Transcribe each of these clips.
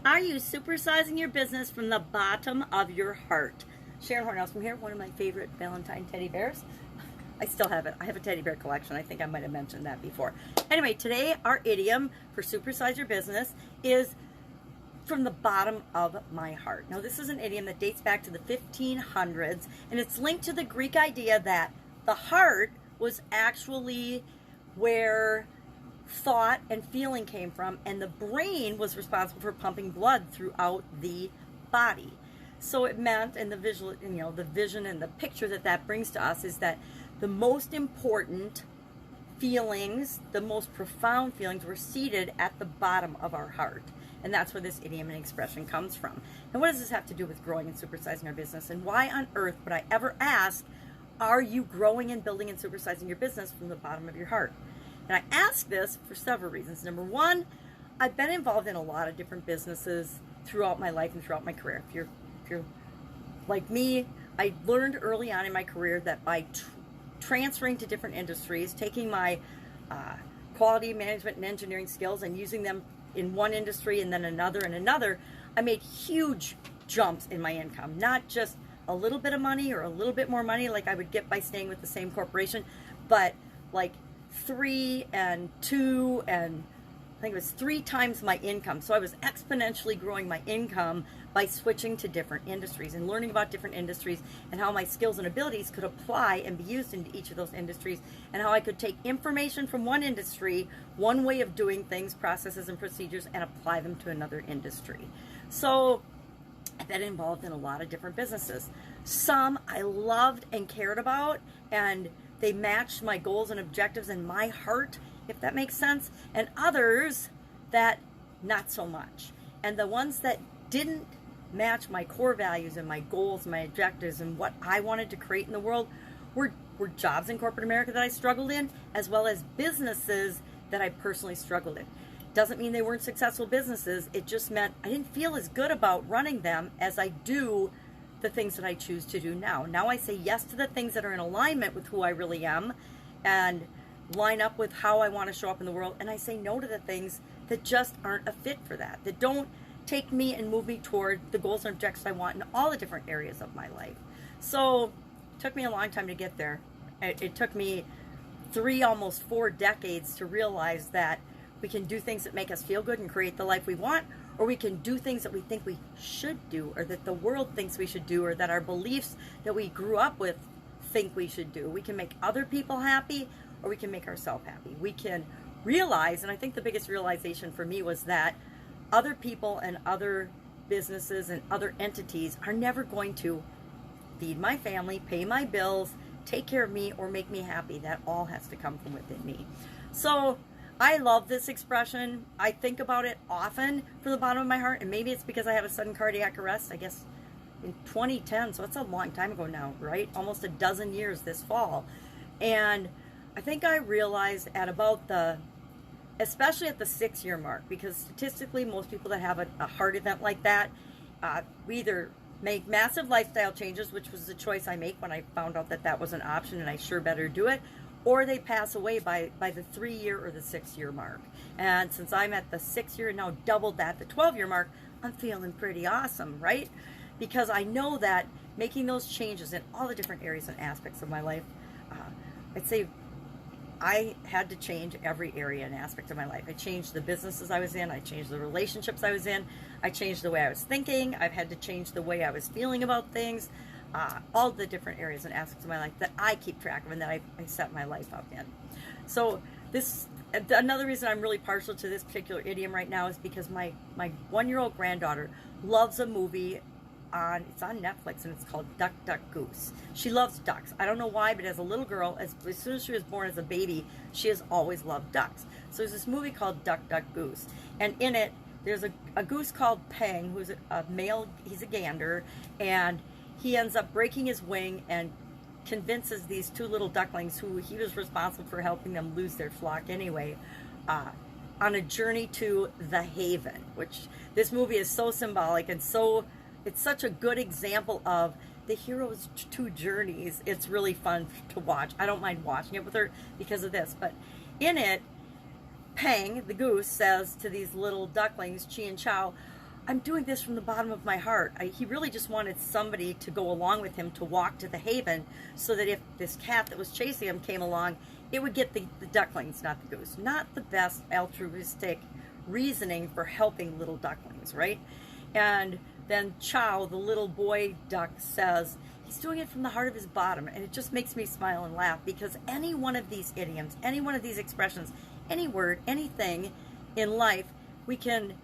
Are you supersizing your business from the bottom of your heart? Sharon Horne-Ellstrom here, one of my favorite Valentine teddy bears. I still have it. I have a teddy bear collection. I think I might have mentioned that before. Anyway, today our idiom for supersize your business is from the bottom of my heart. Now, this is an idiom that dates back to the 1500s, and it's linked to the Greek idea that the heart was actually where thought and feeling came from, and the brain was responsible for pumping blood throughout the body. So it meant, and the visual, the vision and the picture that brings to us is that the most important feelings, the most profound feelings, were seated at the bottom of our heart. And that's where this idiom and expression comes from. And what does this have to do with growing and supersizing our business? And why on earth would I ever ask, are you growing and building and supersizing your business from the bottom of your heart? And I ask this for several reasons. Number one, I've been involved in a lot of different businesses throughout my life and throughout my career. If you're like me, I learned early on in my career that by transferring to different industries, taking my quality management and engineering skills and using them in one industry and then another and another, I made huge jumps in my income. Not just a little bit of money or a little bit more money like I would get by staying with the same corporation, but like 3 and 2 and I think it was 3 times my income. So I was exponentially growing my income by switching to different industries and learning about different industries and how my skills and abilities could apply and be used in each of those industries, and how I could take information from one industry, one way of doing things, processes and procedures, and apply them to another industry. So I've been involved in a lot of different businesses. Some I loved and cared about, and they matched my goals and objectives in my heart, if that makes sense, and others that not so much. And the ones that didn't match my core values and my goals, my objectives, and what I wanted to create in the world were jobs in corporate America that I struggled in, as well as businesses that I personally struggled in. Doesn't mean they weren't successful businesses. It just meant I didn't feel as good about running them as I do the things that I choose to do now. Now I say yes to the things that are in alignment with who I really am and line up with how I want to show up in the world, and I say no to the things that just aren't a fit for that don't take me and move me toward the goals and objectives I want in all the different areas of my life. So it took me a long time to get there. It took me 3, almost 4 decades to realize that we can do things that make us feel good and create the life we want, or we can do things that we think we should do, or that the world thinks we should do, or that our beliefs that we grew up with think we should do. We can make other people happy, or we can make ourselves happy. We can realize, and I think the biggest realization for me was that other people and other businesses and other entities are never going to feed my family, pay my bills, take care of me, or make me happy. That all has to come from within me. So I love this expression. I think about it often from the bottom of my heart, and maybe it's because I had a sudden cardiac arrest, I guess, in 2010, so it's a long time ago now, right? Almost a dozen years this fall. And I think I realized at about especially at the 6-year mark, because statistically most people that have a heart event like that, we either make massive lifestyle changes, which was the choice I make when I found out that was an option and I sure better do it, or they pass away by the 3-year or the 6-year mark. And since I'm at the 6-year and now doubled that, the 12-year mark, I'm feeling pretty awesome, right? Because I know that making those changes in all the different areas and aspects of my life, I'd say I had to change every area and aspect of my life. I changed the businesses I was in. I changed the relationships I was in. I changed the way I was thinking. I've had to change the way I was feeling about things. All the different areas and aspects of my life that I keep track of and that I set my life up in. So another reason I'm really partial to this particular idiom right now is because my 1-year-old granddaughter loves a movie. It's on Netflix, and it's called Duck, Duck, Goose. She loves ducks. I don't know why, but as a little girl, as soon as she was born as a baby, she has always loved ducks. So there's this movie called Duck, Duck, Goose. And in it, there's a goose called Peng, who's a male, he's a gander, and he ends up breaking his wing and convinces these 2 little ducklings, who he was responsible for helping them lose their flock anyway, on a journey to the Haven, which this movie is so symbolic and it's such a good example of the hero's 2 journeys. It's really fun to watch. I don't mind watching it with her because of this. But in it, Peng, the goose, says to these little ducklings, Chi and Chow, I'm doing this from the bottom of my heart. He really just wanted somebody to go along with him to walk to the haven so that if this cat that was chasing him came along, it would get the ducklings, not the goose. Not the best altruistic reasoning for helping little ducklings, right? And then Chow, the little boy duck, says he's doing it from the heart of his bottom, and it just makes me smile and laugh, because any one of these idioms, any one of these expressions, any word, anything in life, we can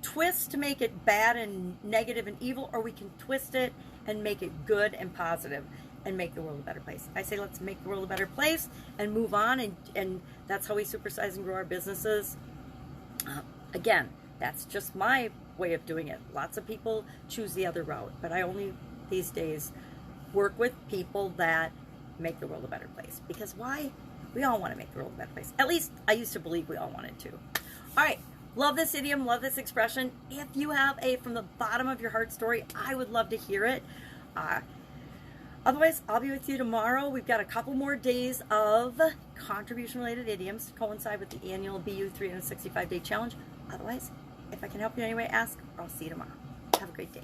twist to make it bad and negative and evil, or we can twist it and make it good and positive and make the world a better place. I say let's make the world a better place and move on, and that's how we supersize and grow our businesses. Again, that's just my way of doing it. Lots of people choose the other route, but I only these days work with people that make the world a better place, because why? We all want to make the world a better place. At least I used to believe we all wanted to. All right. Love this idiom, love this expression. If you have a from the bottom of your heart story, I would love to hear it. Otherwise, I'll be with you tomorrow. We've got a couple more days of contribution-related idioms to coincide with the annual BU 365-day challenge. Otherwise, if I can help you in any way, ask, or I'll see you tomorrow. Have a great day.